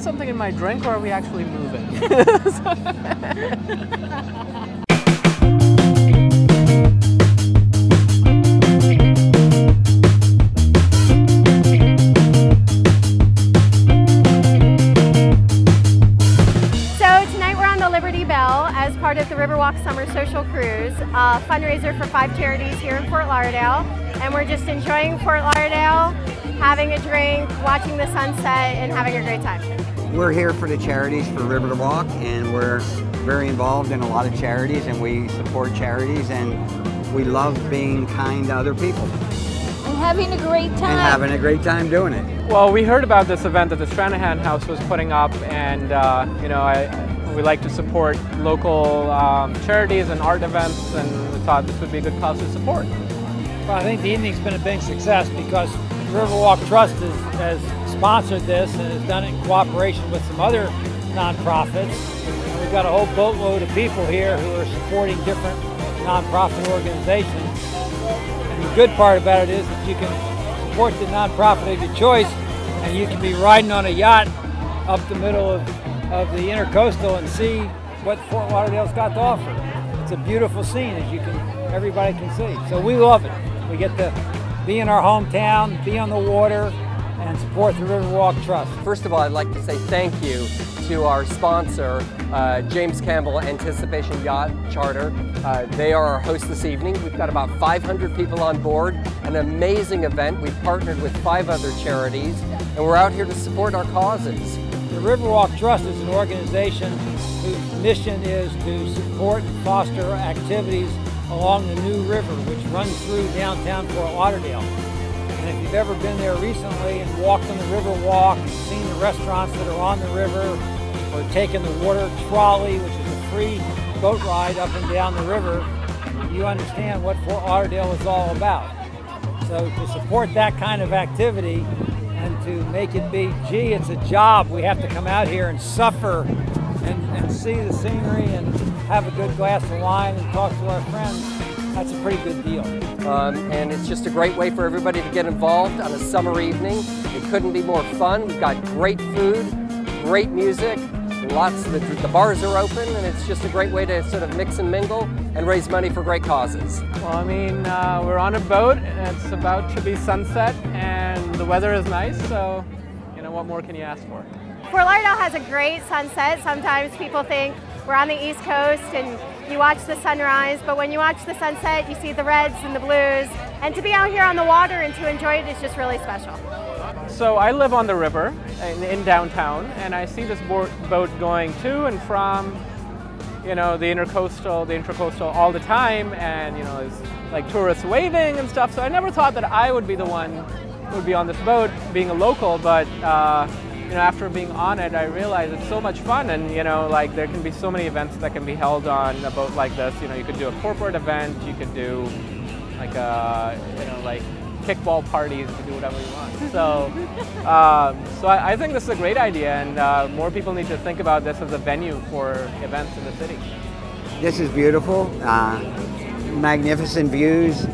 put something in my drink, or are we actually moving? As part of the Riverwalk Summer Social Cruise, a fundraiser for 5 charities here in Fort Lauderdale, and we're just enjoying Fort Lauderdale, having a drink, watching the sunset, and having a great time. We're here for the charities for Riverwalk, and we're very involved in a lot of charities, and we support charities, and we love being kind to other people. And having a great time. And having a great time doing it. Well, we heard about this event that the Stranahan House was putting up, and you know, we like to support local charities and art events, and we thought this would be a good cause to support. Well, I think the evening's been a big success because the Riverwalk Trust has sponsored this and has done it in cooperation with some other nonprofits. And we've got a whole boatload of people here who are supporting different nonprofit organizations. And the good part about it is that you can support the nonprofit of your choice, and you can be riding on a yacht up the middle of the intercoastal and see what Fort Lauderdale's got to offer. It's a beautiful scene, as everybody can see. So we love it. We get to be in our hometown, be on the water, and support the Riverwalk Trust. First of all, I'd like to say thank you to our sponsor, James Campbell Anticipation Yacht Charter. They are our host this evening. We've got about 500 people on board, an amazing event. We've partnered with 5 other charities, and we're out here to support our causes. The Riverwalk Trust is an organization whose mission is to support and foster activities along the New River, which runs through downtown Fort Lauderdale. And if you've ever been there recently and walked on the Riverwalk and seen the restaurants that are on the river, or taken the water trolley, which is a free boat ride up and down the river, you understand what Fort Lauderdale is all about. So to support that kind of activity, and to make it be, gee, it's a job. We have to come out here and suffer and see the scenery and have a good glass of wine and talk to our friends. That's a pretty good deal. And it's just a great way for everybody to get involved on a summer evening. It couldn't be more fun. We've got great food, great music, lots of the bars are open, and it's just a great way to sort of mix and mingle and raise money for great causes. Well, I mean, we're on a boat, and it's about to be sunset, and the weather is nice, so, you know, what more can you ask for? Fort Lauderdale has a great sunset. Sometimes people think we're on the East Coast and you watch the sunrise, but when you watch the sunset, you see the reds and the blues, and to be out here on the water and to enjoy it is just really special. So I live on the river in downtown, and I see this boat going to and from, you know, the intracoastal all the time, and you know, there's like tourists waving and stuff. So I never thought that I would be the one who would be on this boat, being a local. But you know, after being on it, I realized it's so much fun, and you know, like there can be so many events that can be held on a boat like this. You know, you could do a corporate event, you could do like a, you know, like kickball parties, you can do whatever you want. So, so I think this is a great idea, and more people need to think about this as a venue for events in the city. This is beautiful, magnificent views,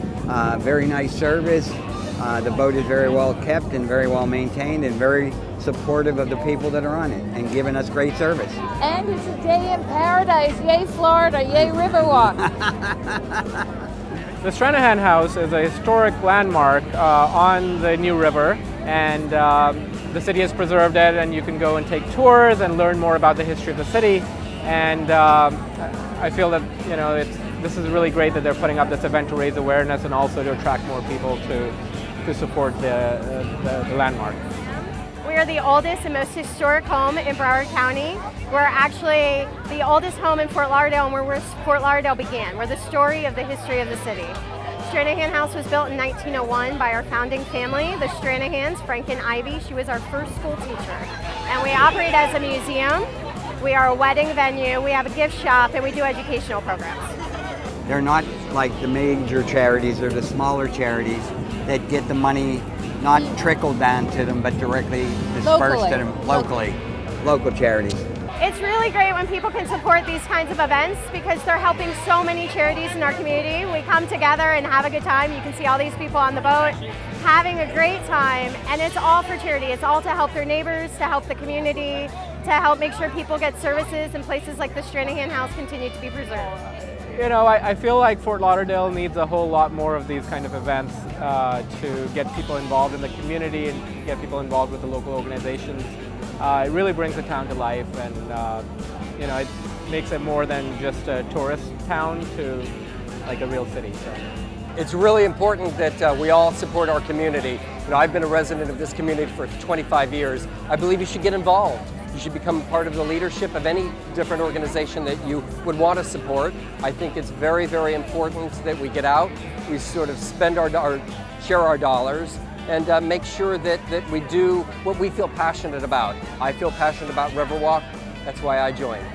very nice service. The boat is very well kept and very well maintained and very supportive of the people that are on it and giving us great service. And it's a day in paradise. Yay Florida, yay Riverwalk. The Stranahan House is a historic landmark on the New River, and the city has preserved it, and you can go and take tours and learn more about the history of the city. And I feel that, you know, this is really great that they're putting up this event to raise awareness and also to attract more people to support the landmark. We are the oldest and most historic home in Broward County. We're actually the oldest home in Fort Lauderdale, and where Fort Lauderdale began. We're the story of the history of the city. Stranahan House was built in 1901 by our founding family, the Stranahans, Frank and Ivy. She was our first school teacher. And we operate as a museum. We are a wedding venue. We have a gift shop, and we do educational programs. They're not like the major charities or the smaller charities that get the money not trickled down to them, but directly dispersed to them locally. Local charities. It's really great when people can support these kinds of events because they're helping so many charities in our community. We come together and have a good time. You can see all these people on the boat having a great time, and it's all for charity. It's all to help their neighbors, to help the community, to help make sure people get services and places like the Stranahan House continue to be preserved. You know, I feel like Fort Lauderdale needs a whole lot more of these kind of events to get people involved in the community and get people involved with the local organizations. It really brings the town to life, and you know, it makes it more than just a tourist town to like a real city. So. It's really important that we all support our community. You know, I've been a resident of this community for 25 years. I believe you should get involved. You should become part of the leadership of any different organization that you would want to support. I think it's very, very important that we get out, we sort of spend share our dollars, and make sure that we do what we feel passionate about. I feel passionate about Riverwalk. That's why I joined.